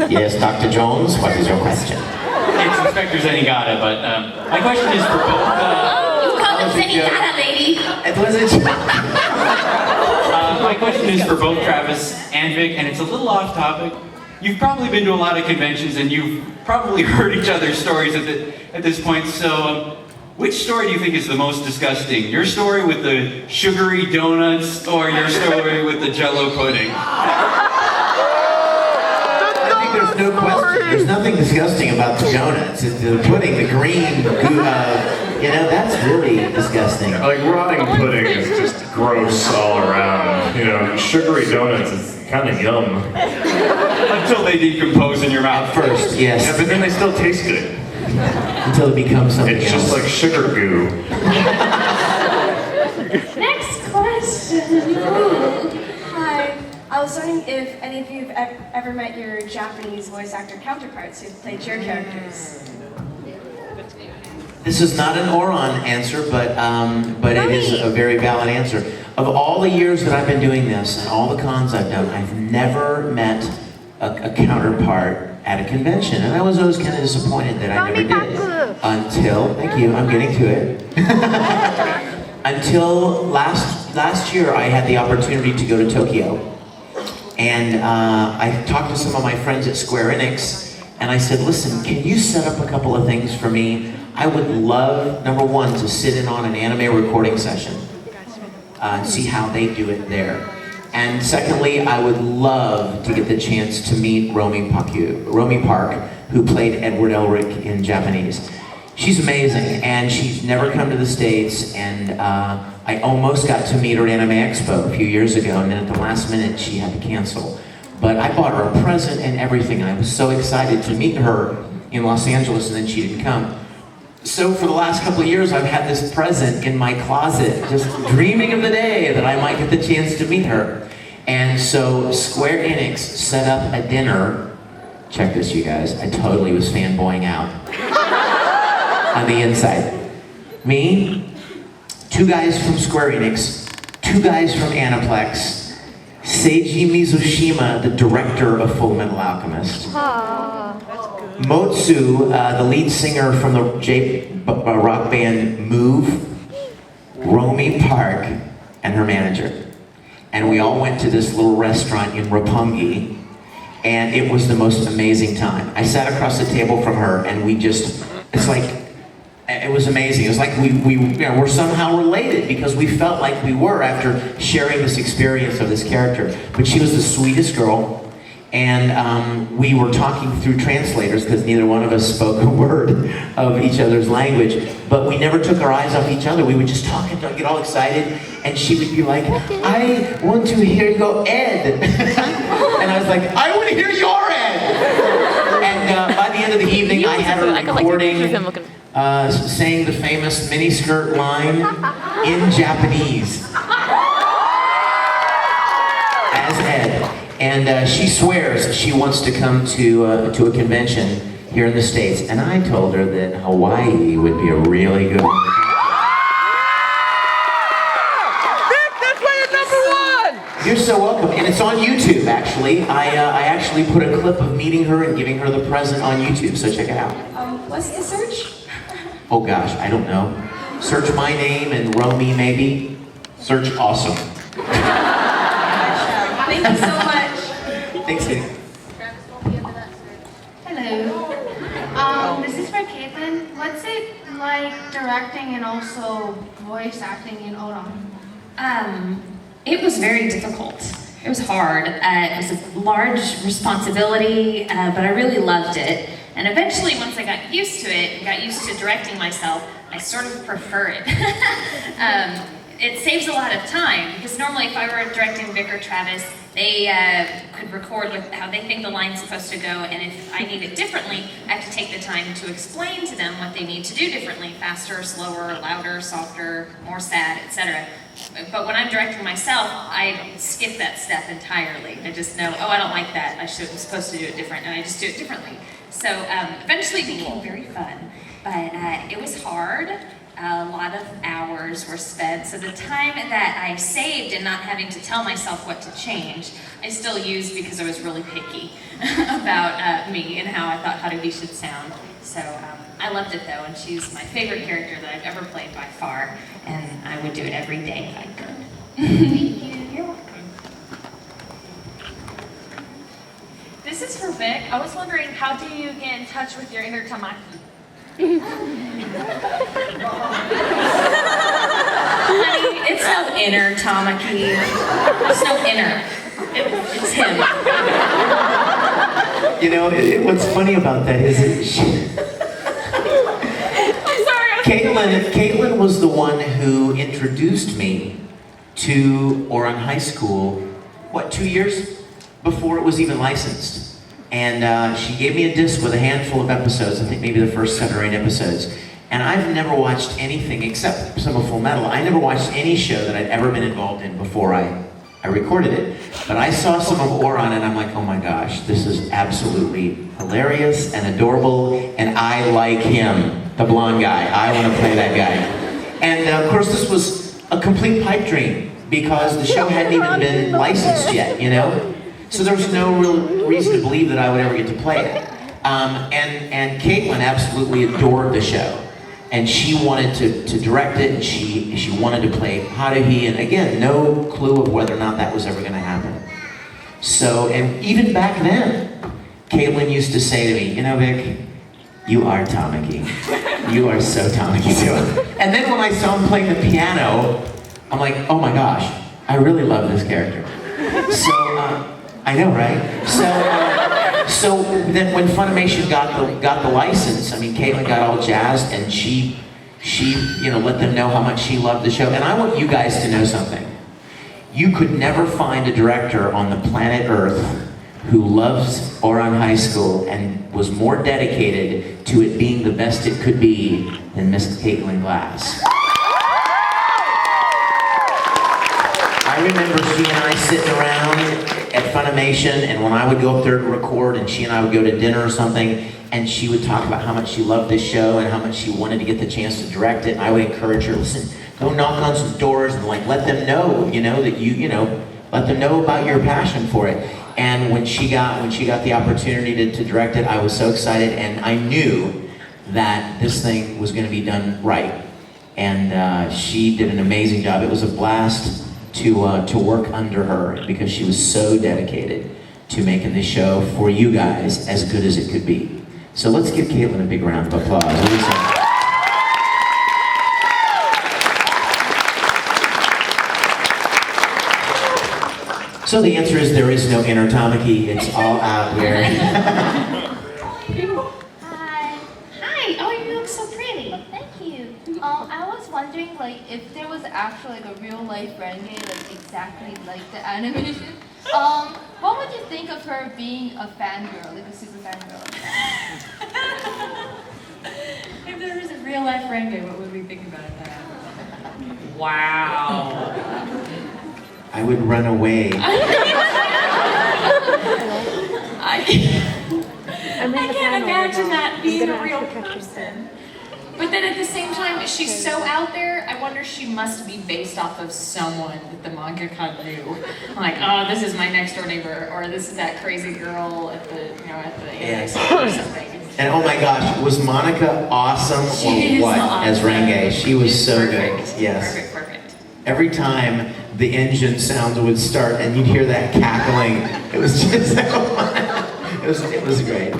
Yes, Dr. Jones, what is your question? It's Inspector Zenigata, but my question is for both. You call him Zenigata, lady. It wasn't. My question is for both Travis and Vic, and it's a little off topic. You've probably been to a lot of conventions, and you've probably heard each other's stories at this point. So, which story do you think is the most disgusting? Your story with the sugary donuts, or your story with the Jell-O pudding? I think there's no question. There's nothing disgusting about the donuts. It's the pudding, the green, that's really disgusting. Like, rotting pudding is just gross all around. Sugary donuts is kind of yum. Until they decompose in your mouth First, yes. Yeah, but then they still taste good. Until it becomes something It's else. just like sugar goo. Next question. Hi. I was wondering if any of you have ever met your Japanese voice actor counterparts who played your characters. This is not an Ouran answer, but it is a very valid answer. Of all the years that I've been doing this and all the cons I've done, I've never met a counterpart at a convention, and I was always kind of disappointed that I never did. Until, thank you, I'm getting to it. Until last year, I had the opportunity to go to Tokyo, and I talked to some of my friends at Square Enix, and I said, listen, can you set up a couple of things for me? I would love, number one, to sit in on an anime recording session and see how they do it there. And secondly, I would love to get the chance to meet Romy Park, who played Edward Elric in Japanese. She's amazing, and she's never come to the States, and I almost got to meet her at Anime Expo a few years ago, and then at the last minute she had to cancel. But I bought her a present and everything, and I was so excited to meet her in Los Angeles, and then she didn't come. So for the last couple of years, I've had this present in my closet, just dreaming of the day that I might get the chance to meet her. And so Square Enix set up a dinner. Check this, you guys. I totally was fanboying out on the inside. Me, two guys from Square Enix, two guys from Aniplex, Seiji Mizushima, the director of Full Metal Alchemist, Motsu, the lead singer from the rock band Move, Romy Park, and her manager. And we all went to this little restaurant in Roppongi, and it was the most amazing time. I sat across the table from her, and it was amazing. It was like we're somehow related, because we felt like we were after sharing this experience of this character. But she was the sweetest girl. And we were talking through translators, because neither one of us spoke a word of each other's language, but we never took our eyes off each other. We would just talk and get all excited, and she would be like, I want to hear your Ed. And I was like, I want to hear your Ed. And by the end of the evening, I had her recording, saying the famous miniskirt line in Japanese as Ed. And she swears she wants to come to a convention here in the States. And I told her that Hawaii would be a really good one. Vic, that's why you're #1! You're so welcome. And it's on YouTube, actually. I actually put a clip of meeting her and giving her the present on YouTube, so check it out. What's the search? Oh gosh, I don't know. Search my name and Romy, maybe. Search awesome. Thank you so much. Thanks, Kitty. Hello. This is for Caitlin. What's it like directing and also voice acting in Ouran? It was very difficult. It was hard. It was a large responsibility, but I really loved it. And eventually, once I got used to it and got used to directing myself, I sort of prefer it. It saves a lot of time, because normally if I were directing Vic or Travis, they could record with how they think the line's supposed to go, and if I need it differently, I have to take the time to explain to them what they need to do differently, faster, slower, louder, softer, more sad, etc. But when I'm directing myself, I skip that step entirely. I just know, oh, I don't like that, I'm supposed to do it different, and I just do it differently. So eventually it became very fun, but it was hard. A lot of hours were spent. So the time that I saved and not having to tell myself what to change, I still used because I was really picky about me and how I thought Haruhi should sound. So I loved it though, and she's my favorite character that I've ever played by far, and I would do it every day if I could. Thank you. You're welcome. This is for Vic. I was wondering, how do you get in touch with your inner Tamaki? Honey, it's no inner Tamaki. It's no inner. It's him. You know, what's funny about that is Caitlin was the one who introduced me to Ouran High School, 2 years before it was even licensed. And she gave me a disc with a handful of episodes, I think maybe the first 7 or 8 episodes. And I've never watched anything except some of Full Metal. I never watched any show that I'd ever been involved in before I recorded it. But I saw some of Ouran and I'm like, oh my gosh, this is absolutely hilarious and adorable, and I like him, the blonde guy. I want to play that guy. And of course this was a complete pipe dream because the show hadn't even been licensed yet, you know? So there was no real reason to believe that I would ever get to play it. And Caitlin absolutely adored the show. And she wanted to direct it, and she wanted to play Haruhi, and again, no clue of whether or not that was ever going to happen. So, and even back then, Caitlin used to say to me, you know, Vic, you are Tamaki. You are so Tamaki to him. And then when I saw him playing the piano, I'm like, oh my gosh, I really love this character. So, I know, right? So then when Funimation got the license, I mean, Caitlin got all jazzed, and she let them know how much she loved the show. And I want you guys to know something. You could never find a director on the planet Earth who loves Ouran High School and was more dedicated to it being the best it could be than Miss Caitlin Glass. I remember she and I sitting around at Funimation, and when I would go up there to record, and she and I would go to dinner or something, and she would talk about how much she loved this show and how much she wanted to get the chance to direct it, and I would encourage her, listen, go knock on some doors and like let them know, that let them know about your passion for it. And when she got the opportunity to direct it, I was so excited, and I knew that this thing was going to be done right. And she did an amazing job. It was a blast to work under her because she was so dedicated to making this show for you guys as good as it could be. So let's give Caitlin a big round of applause. What do you say? So the answer is there is no inner Tamaki. It's all out here. Hi. Hi. Oh, you look so pretty. Thank you. I was wondering, like, if there was actually like a real life Renge, like exactly like the animation. What would you think of her being a fangirl, like a super fangirl? If there was a real life Renge, what would we think about that? Wow. I would run away. I can't imagine that being a real person. But then at the same time, she's so out there, I wonder she must be based off of someone that the mangaka knew. Like, oh, this is my next door neighbor, or this is that crazy girl at the anime store or something. And oh my gosh, was Monica awesome She or what is awesome. as Renge? She was so Perfect. good. Yes. Perfect. Every time the engine sounds would start and you'd hear that cackling, it was just it was great.